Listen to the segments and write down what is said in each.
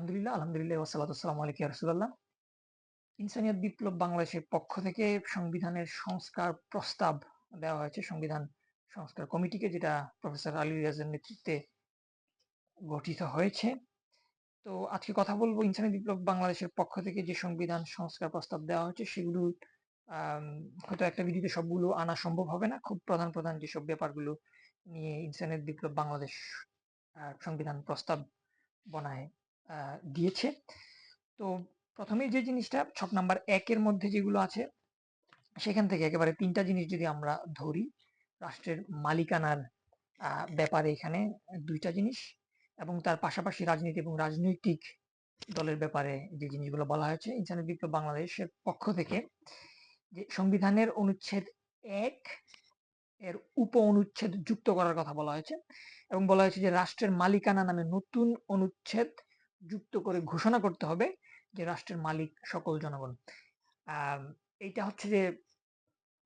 আলহামদুলিল্লাহ ওয়াসসালাতু ওয়াসসালামু আলাইকা ইয়া রাসূলুল্লাহ। ইনসানিয়াত বিপ্লব বাংলাদেশের পক্ষ থেকে সংবিধানের সংস্কার প্রস্তাব দেওয়া হয়েছে সংবিধান সংস্কার কমিটিকে, যেটা প্রফেসর আলী রিয়াজের নেতৃত্বে গঠিত হয়েছে। তো আজকে কথা বলবো ইনসানিয়াত বিপ্লব বাংলাদেশের পক্ষ থেকে যে সংবিধান সংস্কার প্রস্তাব দেওয়া হয়েছে সেগুলো হয়তো একটা ভিডিওতে সবগুলো আনা সম্ভব হবে না। খুব প্রধান যেসব ব্যাপারগুলো নিয়ে ইনসানিয়াত বিপ্লব বাংলাদেশ সংবিধান প্রস্তাব বনায় দিয়েছে। তো প্রথমেই যে জিনিসটা ছক নাম্বার ১ এর মধ্যে যেগুলো আছে সেখান থেকে একেবারে ৩ টা জিনিস যদি আমরা ধরি, রাষ্ট্রের মালিকানার ব্যাপারে এখানে ২ টা জিনিস, এবং তার পাশাপাশি রাজনীতি এবং রাজনৈতিক দলের ব্যাপারে যে জিনিসগুলো বলা হয়েছে ইনসানিয়াত বিপ্লব বাংলাদেশের পক্ষ থেকে, যে সংবিধানের অনুচ্ছেদ ১ এর উপ অনুচ্ছেদ যুক্ত করার কথা বলা হয়েছে, এবং বলা হয়েছে যে রাষ্ট্রের মালিকানা নামে নতুন অনুচ্ছেদ যুক্ত করে ঘোষণা করতে হবে যে রাষ্ট্রের মালিক সকল জনগণ। এইটা হচ্ছে যে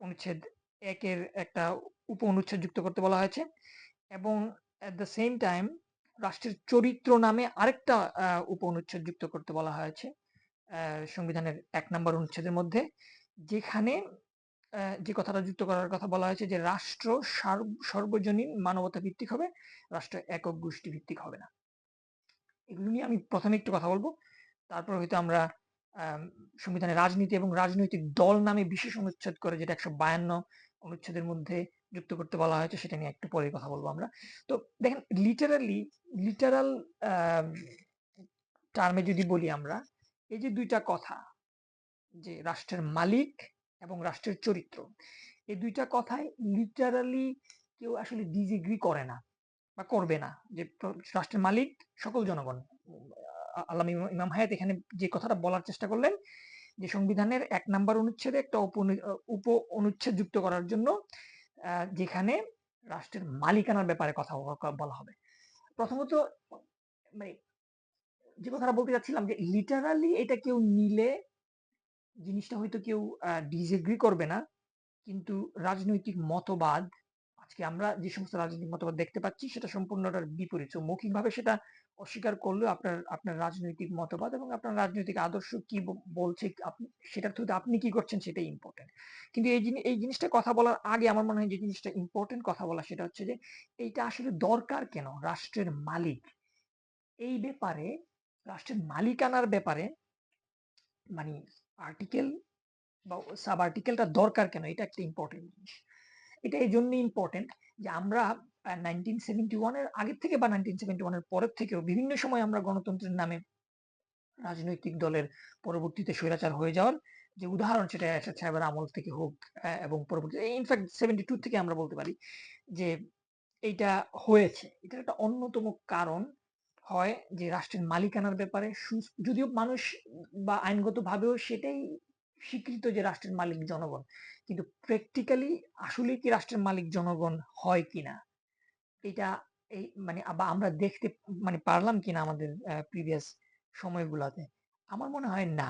অনুচ্ছেদ ১ এর একটা উপ অনুচ্ছেদ যুক্ত করতে বলা হয়েছে, এবং এট দ্য সেম টাইম রাষ্ট্রের চরিত্র নামে আরেকটা উপ অনুচ্ছেদ যুক্ত করতে বলা হয়েছে সংবিধানের ১ নম্বর অনুচ্ছেদের মধ্যে, যেখানে যে কথাটা যুক্ত করার কথা বলা হয়েছে যে রাষ্ট্র সর্বজনীন মানবতা ভিত্তিক হবে, রাষ্ট্র একক গোষ্ঠী ভিত্তিক হবে না। এগুলো নিয়ে আমি প্রথমে একটু কথা বলবো, তারপর হয়তো আমরা সংবিধানে রাজনীতি এবং রাজনৈতিক দল নামে বিশেষ অনুচ্ছেদ করে, যেটা ১৫২ অনুচ্ছেদের মধ্যে যুক্ত করতে বলা হয়েছে, সেটা নিয়ে একটু পরে কথা বলবো আমরা। তো দেখেন, লিটারাল টার্মে যদি বলি আমরা, এই যে ২ টা কথা, যে রাষ্ট্রের মালিক এবং রাষ্ট্রের চরিত্র, এই ২ টা কথায় লিটারালি কেউ আসলে ডিসএগ্রি করে না বা করবে না, যে রাষ্ট্রের মালিক সকল জনগণ। আল্লামা ইমাম হায়াত এখানে যে কথাটা বলার চেষ্টা করলেন, যে সংবিধানের ১ নাম্বার অনুচ্ছেদে একটা উপ অনুচ্ছেদ যুক্ত করার জন্য, যেখানে রাষ্ট্রের মালিকানার ব্যাপারে কথা বলা হবে। প্রথমত, মানে যে কথাটা বলতে চাচ্ছিলাম, যে লিটারালি এটা কেউ নিলে জিনিসটা হয়তো কেউ ডিসএগ্রি করবে না, কিন্তু রাজনৈতিক মতবাদ, আজকে আমরা যে সমস্ত রাজনৈতিক মতবাদ দেখতে পাচ্ছি সেটা সম্পূর্ণটার বিপরীত। মৌখিকভাবে সেটা অস্বীকার করলেও আপনার রাজনৈতিক মতবাদ এবং আপনার রাজনৈতিক আদর্শ কি বলছে, আপনি সেটার থ্রুতে আপনি কি করছেন সেটাই ইম্পর্টেন্ট। কিন্তু এই জিনিসটা কথা বলার আগে আমার মনে হয় যে জিনিসটা ইম্পর্টেন্ট কথা বলা, সেটা হচ্ছে যে এইটা আসলে দরকার কেন রাষ্ট্রের মালিক, এই ব্যাপারে, রাষ্ট্রের মালিকানার ব্যাপারে, মানে আর্টিকেল বা সাব আর্টিকেলটা দরকার কেন, এটা একটা ইম্পর্টেন্ট জিনিস। এটা এই জন্য ইম্পর্টেন্ট যে আমরা 1971 এর আগের থেকে বা 1971 এর পরের থেকেও বিভিন্ন সময় আমরা গণতন্ত্রের নামে রাজনৈতিক দলের পরবর্তীতে স্বৈরাচার হয়ে যাওয়ার যে উদাহরণ, সেটা এরশাদ সাহেবের আমল থেকে হোক, এবং পরবর্তী ইনফ্যাক্ট 72 থেকে আমরা বলতে পারি যে এইটা হয়েছে। এটার একটা অন্যতম কারণ হয় যে রাষ্ট্রের মালিকানার ব্যাপারে, যদিও মানুষ বা আইনগত ভাবেও সেটাই স্বীকৃত যে রাষ্ট্রের মালিক জনগণ, কিন্তু প্র্যাকটিক্যালি আসলে কি রাষ্ট্রের মালিক জনগণ হয় কিনা, এটা এই মানে বা আমরা দেখতে মানে পারলাম কিনা আমাদের প্রিভিয়াস সময়গুলোতে, আমার মনে হয় না।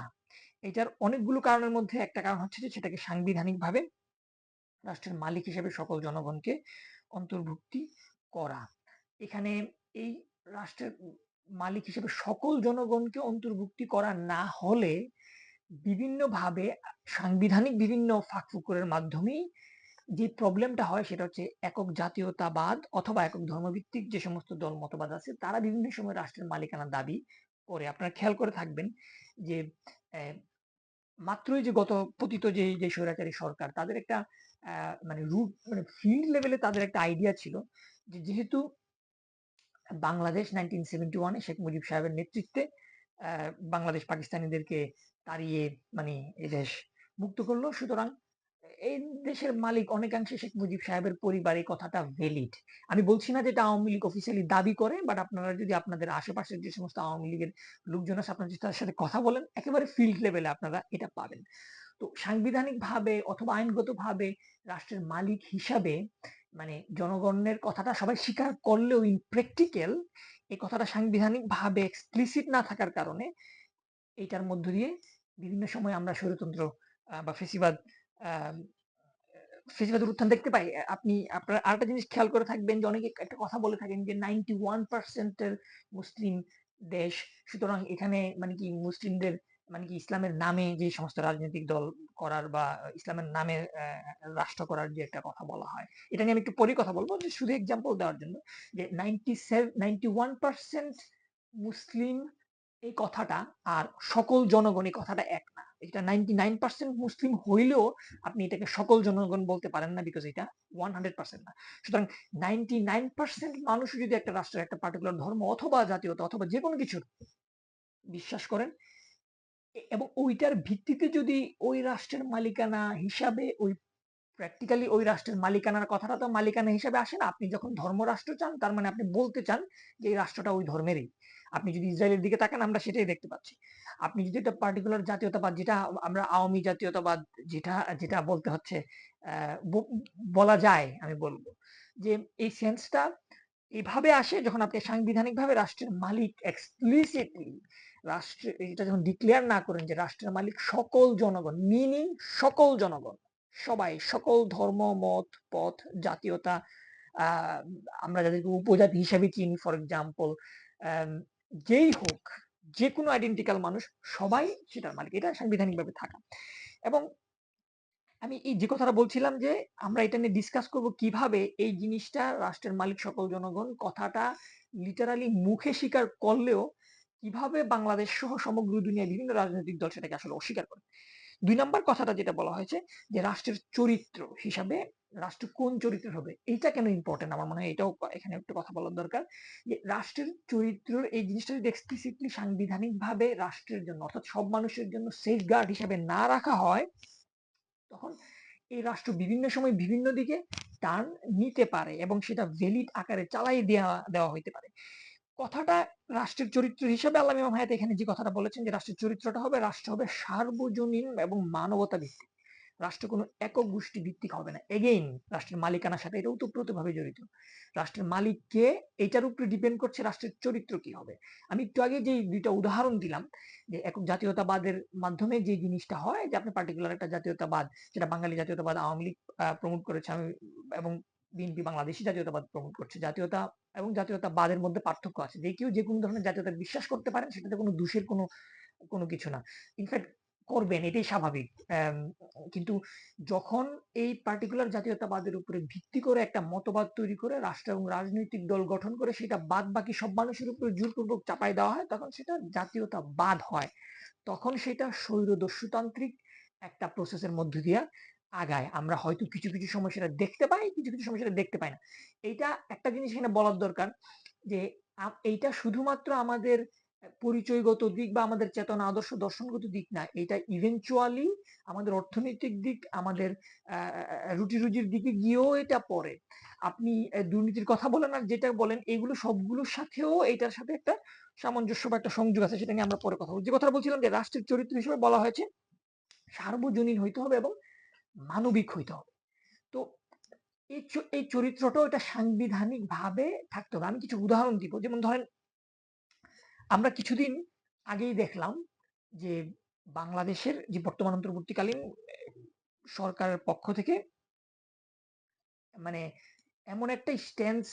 এটার অনেকগুলো কারণের মধ্যে একটা কারণ হচ্ছে যে সেটাকে সাংবিধানিকভাবে রাষ্ট্রের মালিক হিসেবে সকল জনগণকে অন্তর্ভুক্তি করা। এখানে এই রাষ্ট্রের মালিক হিসেবে সকল জনগণকে অন্তর্ভুক্তি করা না হলে বিভিন্নভাবে সাংবিধানিক বিভিন্ন ফাঁকফোকরের মাধ্যমেই যে প্রবলেমটা হয়, সেটা হচ্ছে একক জাতীয়তাবাদ অথবা একক ধর্মভিত্তিক যে সমস্ত দল মতবাদ আছে, তারা বিভিন্ন সময় রাষ্ট্রের মালিকানার দাবি করে। আপনারা খেয়াল করে থাকবেন যে মাত্রই যে গত পতিত যে স্বৈরাচারী সরকার, তাদের একটা মানে রুট মানে ফিল্ড লেভেলে তাদের একটা আইডিয়া ছিল যে যেহেতু বাংলাদেশ 1971 শেখ মুজিব সাহেবের নেতৃত্বে বাংলাদেশ পাকিস্তানিদেরকে তাড়িয়ে মানে এই দেশ মুক্ত করলো, সুতরাং এই দেশের মালিক অনেকাংশে শেখ মুজিব সাহেবের পরিবার, এই কথাটা ভ্যালিড। আমি বলছি না যে এটা আওয়ামী লীগ অফিসিয়ালি দাবি করে, বাট আপনারা যদি আপনাদের আশেপাশের যে সমস্ত আওয়ামী লীগের লোকজন আছে, আপনারা যদি তাদের সাথে কথা বলেন, একেবারে ফিল্ড লেভেলে আপনারা এটা পাবেন। তো সাংবিধানিক ভাবে অথবা আইনগত ভাবে রাষ্ট্রের মালিক হিসাবে মানে জনগণের কথাটা সবাই স্বীকার করলেও ইন প্র্যাকটিক্যাল এই কথাটা সাংবিধানিক ভাবে এক্সপ্লিসিট না থাকার কারণে এইটার মধ্য দিয়ে বিভিন্ন সময় আমরা স্বৈরতন্ত্র বা ফেসিবাদের উত্থান দেখতে পাই। আপনার আরেকটা জিনিস খেয়াল করে থাকবেন যে অনেকে একটা কথা বলে থাকেন যে 91% মুসলিম দেশ। সুতরাং এখানে মানে কি মুসলিমদের মানে কি ইসলামের নামে যে সমস্ত রাজনৈতিক দল করার বা ইসলামের নামে রাষ্ট্র করার যে একটা কথা বলা হয়, এটা নিয়ে আমি একটু পরে কথা বলবো, যে শুধু এক্সাম্পল দেওয়ার জন্য যে 91% মুসলিম এই কথাটা আর সকল জনগণ এই কথাটা এক না। এটা 99% মুসলিম হইলেও আপনি এটাকে সকল জনগণ বলতে পারেন না, বিকজ এটা 100% না। সুতরাং 99% মানুষ যদি একটা রাষ্ট্রের একটা পার্টিকুলার ধর্ম অথবা জাতীয়তা অথবা যে কোনো কিছু বিশ্বাস করেন, এবং ওইটার ভিত্তিতে যদি ওই রাষ্ট্রের মালিকানা হিসাবে ওই প্র্যাকটিক্যালি ওই রাষ্ট্রের মালিকানার কথাটা তো মালিকানা হিসাবে আসে না। আপনি যখন ধর্মরাষ্ট্র চান, তার মানে আপনি বলতে চান যে এই রাষ্ট্রটা ওই ধর্মেরই। আপনি যদি ইসরায়েলের দিকে তাকান, আমরা সেটাই দেখতে পাচ্ছি। আপনি যদি একটা পার্টিকুলার জাতীয়তাবাদ, যেটা আমরা আওয়ামী জাতীয়তাবাদ, যেটা যেটা বলতে হচ্ছে বলা যায়, আমি বলবো যে এই সেন্সটা এভাবে আসে যখন আপনি সাংবিধানিকভাবে রাষ্ট্রের মালিক এক্সপ্লিসিটলি রাষ্ট্র এটা যখন ডিক্লেয়ার না করেন যে রাষ্ট্রের মালিক সকল জনগণ, মিনিং সকল জনগণ, সবাই, সকল ধর্ম, মত, পথ, জাতীয়তা, আহ, আমরা যাদেরকে উপজাতি হিসাবে চিনি ফর এক্সাম্পল, যেই হোক, যে কোনো আইডেন্টিক্যাল মানুষ, সবাই সেটার মালিক। এটা সাংবিধানিকভাবে থাকা। এবং আমি এই যে কথাটা বলছিলাম যে আমরা এটা নিয়ে ডিসকাস করব কিভাবে এই জিনিসটা রাষ্ট্রের মালিক সকল জনগণ কথাটা লিটারালি মুখে স্বীকার করলেও কিভাবে বাংলাদেশ সহ সমগ্র দুনিয়ায় বিভিন্ন রাজনৈতিক দল সেটাকে আসলে অস্বীকার করে। 2 নম্বর কথাটা যেটা বলা হয়েছে যে রাষ্ট্রের চরিত্র হিসাবে রাষ্ট্র কোন চরিত্রের হবে, এইটা কেন ইম্পর্টেন্ট আমার মনে হয় এটাও এখানে একটু কথা বলার দরকার। যে রাষ্ট্রের চরিত্র এই জিনিসটা যদি এক্সপ্লিসিটলি সাংবিধানিক ভাবে রাষ্ট্রের জন্য অর্থাৎ সব মানুষের জন্য সেফগার্ড হিসাবে না রাখা হয়, তখন এই রাষ্ট্র বিভিন্ন সময় বিভিন্ন দিকে টার্ন নিতে পারে এবং সেটা ভ্যালিড আকারে চালাই দেওয়া দেওয়া হইতে পারে। কথাটা রাষ্ট্রের চরিত্র হিসেবে আল্লামা ইমাম হায়াত এখানে যে কথাটা বলেছেন যে রাষ্ট্রের চরিত্রটা হবে, রাষ্ট্র হবে সার্বজনীন এবং মানবতা ভিত্তিক। রাষ্ট্র কোনো একক গোষ্ঠী ভিত্তিক হবে না। এগেইন রাষ্ট্রের মালিকানার সাথে এটা ওতপ্রোতভাবে জড়িত। রাষ্ট্রের মালিক কে, এটার উপরে ডিপেন্ড করছে রাষ্ট্রের চরিত্র কি হবে। আমি একটু আগে যে 2টা উদাহরণ দিলাম, যে একক জাতীয়তাবাদের মাধ্যমে যে জিনিসটা হয় যে আপনি পার্টিকুলার একটা জাতীয়তাবাদ, যেটা বাঙালি জাতীয়তাবাদ আওয়ামী লীগ প্রমোট করেছে, আমি এবং বিএনপি বাংলাদেশি জাতীয়তাবাদ প্রমোট করছে। জাতীয়তা এবং জাতীয়তাবাদের মধ্যে পার্থক্য আছে। যে কেউ যে কোনো ধরনের জাতীয়তা বিশ্বাস করতে পারেন, সেটাতে কোনো দোষের কোনো কোনো কিছু না। ইনফ্যাক্ট করবেন, এটাই স্বাভাবিক। কিন্তু যখন এই পার্টিকুলার জাতীয়তাবাদের উপরে ভিত্তি করে একটা মতবাদ তৈরি করে রাষ্ট্র এবং রাজনৈতিক দল গঠন করে সেটা বাদ বাকি সব মানুষের উপরে জোরপূর্বক চাপাই দেওয়া হয়, তখন সেটা জাতীয়তাবাদ হয়। তখন সেটা স্বৈরদস্যুতান্ত্রিক একটা প্রসেসের মধ্য দিয়ে আগায়। আমরা হয়তো কিছু কিছু সময় সেটা দেখতে পাই, কিছু কিছু সময় সেটা দেখতে পাই না। এইটা একটা জিনিস এখানে বলার দরকার, যে এইটা শুধুমাত্র আমাদের পরিচয়গত দিক বা আমাদের চেতনা আদর্শ দর্শনগত দিক না, এটা ইভেনচুয়ালি আমাদের অর্থনৈতিক দিক, আমাদের রুটি রুজির দিকে গিয়েও এটা পড়ে। আপনি দুর্নীতির কথা বলেন আর যেটা বলেন, এগুলো সবগুলোর সাথেও এটার সাথে একটা সামঞ্জস্য বা একটা সংযোগ আছে, সেটা নিয়ে আমরা পরে কথা বলবো। যে কথাটা বলছিলাম যে রাষ্ট্রের চরিত্র হিসেবে বলা হয়েছে সার্বজনীন হইতে হবে এবং মানবিক হইতে হবে। তো এই চরিত্রটাও এটা সাংবিধানিক ভাবে থাকতে হবে। আমি কিছু উদাহরণ দিব, যেমন ধরেন আমরা কিছুদিন আগেই দেখলাম যে বাংলাদেশের যে বর্তমান অন্তর্বর্তীকালীন সরকারের পক্ষ থেকে মানে এমন একটা স্ট্যান্স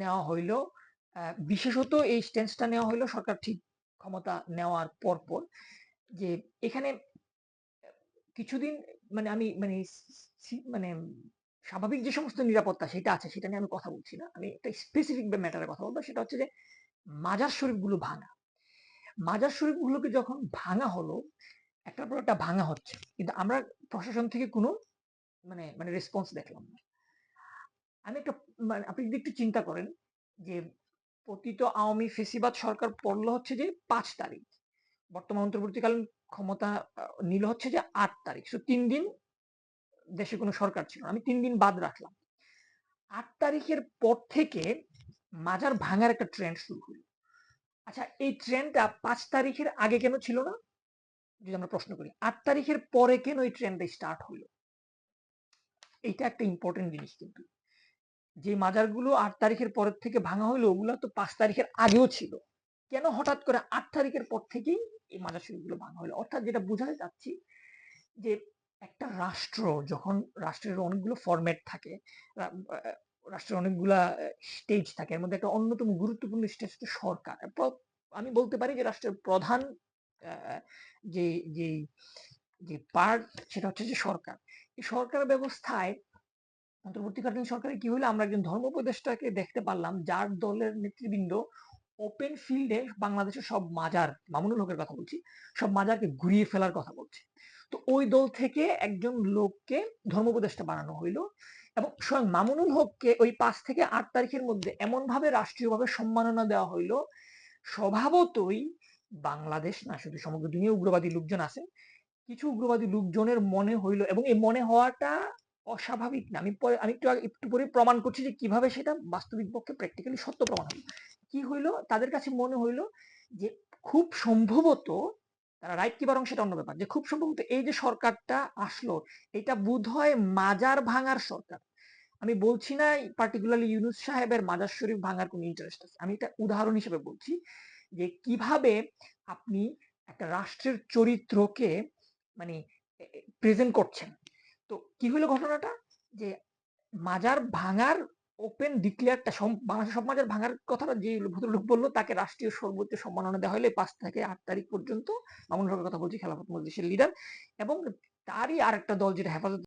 নেওয়া হইলো, বিশেষত এই স্ট্যান্সটা নেওয়া হইলো সরকার ঠিক ক্ষমতা নেওয়ার পরপর, যে এখানে কিছুদিন মানে আমি মানে মানে স্বাভাবিক যে সমস্ত নিরাপত্তা সেটা আছে, সেটা নিয়ে আমি কথা বলছি না, আমি একটা স্পেসিফিক ম্যাটারে কথা বলবো। সেটা হচ্ছে যে মাজার শরীফ গুলো ভাঙা। মাজার শরীফ গুলোকে যখন ভাঙা হলো, একটার পর একটা ভাঙা হচ্ছে, কিন্তু আমরা প্রশাসন থেকে কোনো মানে মানে রেসপন্স দেখলাম না। আমি একটা মানে আপনি যদি একটু চিন্তা করেন যে পতিত আওয়ামী ফেসিবাদ সরকার পড়লো হচ্ছে যে 5 তারিখ, বর্তমান অন্তর্বর্তীকালীন ক্ষমতা নিল হচ্ছে যে 8 তারিখ, 3 দিন দেশে কোনো সরকার ছিল না। আমি 3 দিন বাদ রাখলাম। 8 তারিখের পর থেকে মাজার ভাঙার একটা ট্রেন্ড শুরু হলো। আচ্ছা, এই ট্রেন্ডটা 5 তারিখের আগে কেন ছিল না? যদি আমরা প্রশ্ন করি 8 তারিখের পরে কেন এই ট্রেন্ডটা স্টার্ট হলো? এইটা একটা ইম্পর্টেন্ট জিনিস। কিন্তু যে মাজারগুলো 8 তারিখের পরের থেকে ভাঙা হলো, ওগুলো তো 5 তারিখের আগেও ছিল। কেন হঠাৎ করে 8 তারিখের পর থেকেই এই মাজার শরীফগুলো ভাঙা হলো? অর্থাৎ যেটা বোঝাতে চাচ্ছি যে একটা রাষ্ট্র যখন, রাষ্ট্রের অনেকগুলো ফরম্যাট থাকে, রাষ্ট্রের অনেকগুলা স্টেজ থাকে, এর মধ্যে একটা অন্যতম গুরুত্বপূর্ণ স্টেজ হচ্ছে সরকার। আমি বলতে পারি যে রাষ্ট্রের প্রধান আহ, যে যে যে পার্ট, সেটা হচ্ছে যে সরকার। এই সরকার ব্যবস্থায় অন্তর্বর্তীকালীন সরকারে কি হলো, আমরা একজন ধর্ম উপদেষ্টাকে দেখতে পারলাম যার দলের নেতৃবৃন্দ ওপেন ফিল্ডে বাংলাদেশের সব মাজার, মামুনুল হকের কথা বলছি, সব মাজারকে ঘুরিয়ে ফেলার কথা বলছে। তো ওই দল থেকে একজন লোককে ধর্ম উপদেষ্টা বানানো হইলো, এবং স্বয়ং মামুনুল হককে ওই 5 থেকে 8 তারিখের মধ্যে এমন ভাবে রাষ্ট্রীয়ভাবে সম্মাননা দেওয়া হইলো, স্বভাবতই বাংলাদেশ না শুধু সমগ্র দুনিয়া উগ্রবাদী লোকজন আছে, কিছু উগ্রবাদী লোকজনের মনে হইল, এবং এই মনে হওয়াটা অস্বাভাবিক না। আমি একটু পরে প্রমাণ করছি যে কিভাবে সেটা বাস্তবিক পক্ষে প্র্যাকটিক্যালি সত্য প্রমাণ হলো। কি হইলো, তাদের কাছে মনে হইলো যে খুব সম্ভবত, তারা রাইট কি বরং সেটা অন্য ব্যাপার, যে খুব সম্ভবত এই যে সরকারটা আসলো, এটা বোধহয় মাজার ভাঙার সরকার। আমি বলছি না পার্টিকুলারলি ইউনুস সাহেবের মাজার শরীফ ভাঙার কোনো ইন্টারেস্ট আছে, আমি এটা উদাহরণ হিসেবে বলছি যে কিভাবে আপনি একটা রাষ্ট্রের চরিত্রকে মানে প্রেজেন্ট করছেন। তো কি হলো ঘটনাটা, যে মাজার ভাঙার ওপেন ডিক্লেয়ারটা, বাংলাদেশের সব মাজার ভাঙার কথাটা যে ভদ্রলোক বললো, তাকে রাষ্ট্রীয় সর্বোচ্চ সম্মাননা দেওয়া হলে 5 থেকে 8 তারিখ পর্যন্ত। মামুনুল হকের কথা বলছি, খেলাফত মজলিসের লিডার। এবং তারই আরেকটা দল যেটা হেফাজত